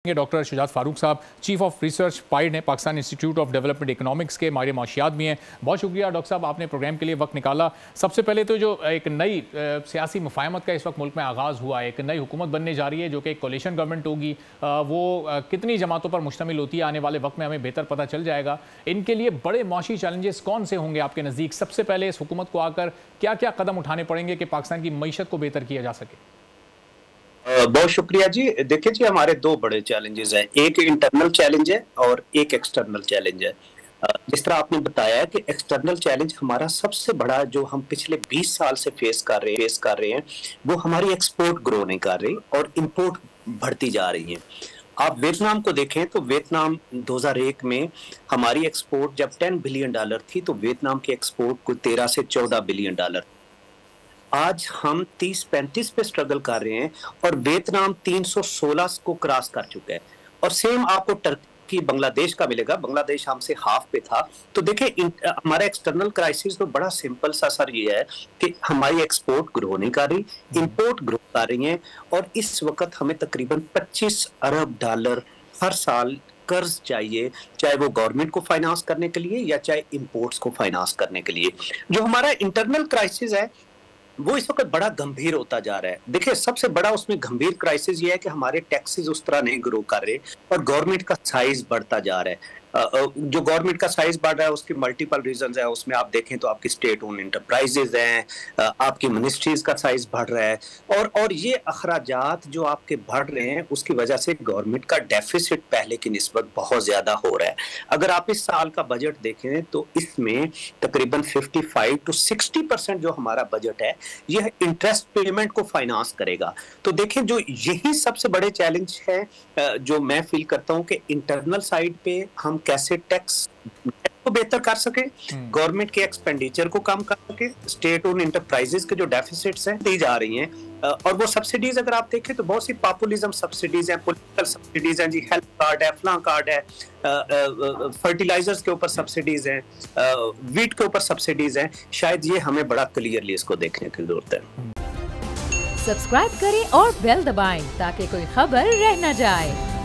Doctor Shujaat Farooq साहब, chief of research pied हैं, Pakistan institute of development economics के माहिर माशियात भी हैं। बहुत शुक्रिया डॉक्टर साहब, आपने प्रोग्राम के लिए वक्त निकाला। सबसे पहले तो जो एक नई सियासी मुफाहमत का इस वक्त मुल्क में आगाज़ हुआ है, एक नई हुकूमत बनने जा रही है जो कि एक कोलिशन गवर्नमेंट होगी, वो कितनी जमातों पर मुश्तमिल होती है आने वाले वक्त में हमें बेहतर पता चल जाएगा। इनके लिए बड़े माशी चैलेंजेस कौन से होंगे आपके नज़दीक? सबसे पहले इस हुकूमत को आकर क्या क्या कदम उठाने पड़ेंगे कि पाकिस्तान की मईशत को बेहतर किया जा सके? बहुत शुक्रिया जी। देखिए जी, हमारे दो बड़े चैलेंजेस हैं, एक इंटरनल चैलेंज है और एक एक्सटर्नल चैलेंज है। जिस तरह आपने बताया कि एक्सटर्नल चैलेंज हमारा सबसे बड़ा जो हम पिछले 20 साल से फेस कर रहे हैं वो हमारी एक्सपोर्ट ग्रो नहीं कर रही और इंपोर्ट बढ़ती जा रही है। आप वियतनाम को देखें तो वियतनाम 2001 में हमारी एक्सपोर्ट जब $10 बिलियन थी तो वियतनाम की एक्सपोर्ट को 13 से 14 बिलियन डॉलर। आज हम 30-35 पे स्ट्रगल कर रहे हैं और वियतनाम 316 को क्रॉस कर चुका है। और सेम आपको टर्की बांग्लादेश का मिलेगा, बांग्लादेश हमसे हाफ पे था। तो देखिए हमारा एक्सटर्नल क्राइसिस तो बड़ा सिंपल सा सर ये है कि हमारी एक्सपोर्ट ग्रो नहीं कर रही, इंपोर्ट ग्रो कर रही है और इस वक्त हमें तकरीबन $25 अरब हर साल कर्ज चाहिए, चाहे वो गवर्नमेंट को फाइनेंस करने के लिए या चाहे इंपोर्ट्स को फाइनेंस करने के लिए। जो हमारा इंटरनल क्राइसिस है वो इस वक्त बड़ा गंभीर होता जा रहा है। देखिए सबसे बड़ा उसमें गंभीर क्राइसिस ये है कि हमारे टैक्सेस उस तरह नहीं ग्रो कर रहे और गवर्नमेंट का साइज बढ़ता जा रहा है। जो गवर्नमेंट का साइज बढ़ रहा है उसकी मल्टीपल रीजंस है। उसमें आप देखें तो आपकी स्टेट ओन एंटरप्राइजेज हैं, आपकी मिनिस्ट्रीज का साइज बढ़ रहा है और ये अखराजात जो आपके बढ़ रहे हैं उसकी वजह से गवर्नमेंट का डेफिसिट पहले की निस्बत बहुत ज्यादा हो रहा है। अगर आप इस साल का बजट देखें तो इसमें तकरीबन 55 to 60% जो हमारा बजट है यह इंटरेस्ट पेमेंट को फाइनेंस करेगा। तो देखें जो यही सबसे बड़े चैलेंज है जो मैं फील करता हूं कि इंटरनल साइड पे हम कैसे टैक्स को बेहतर कर सके, गवर्नमेंट के एक्सपेंडिचर को कम कर सके, स्टेट ओन एंटरप्राइजेस के जो डेफिसिट्स हैं दी जा रही हैं और वो सब्सिडीज अगर आप देखें तो बहुत सी पॉपुलिज्म सब्सिडीज हैं, पॉलिटिकल सब्सिडीज हैं जी, हेल्थ कार्ड है, फलां कार्ड है, फर्टिलाइजर्स के ऊपर सब्सिडीज हैं, वीट के ऊपर सब्सिडीज हैं। शायद ये हमें बड़ा क्लियरली इसको देखने की जरूरत है। सब्सक्राइब करें और बेल दबाएं ताकि कोई खबर रह न जाए।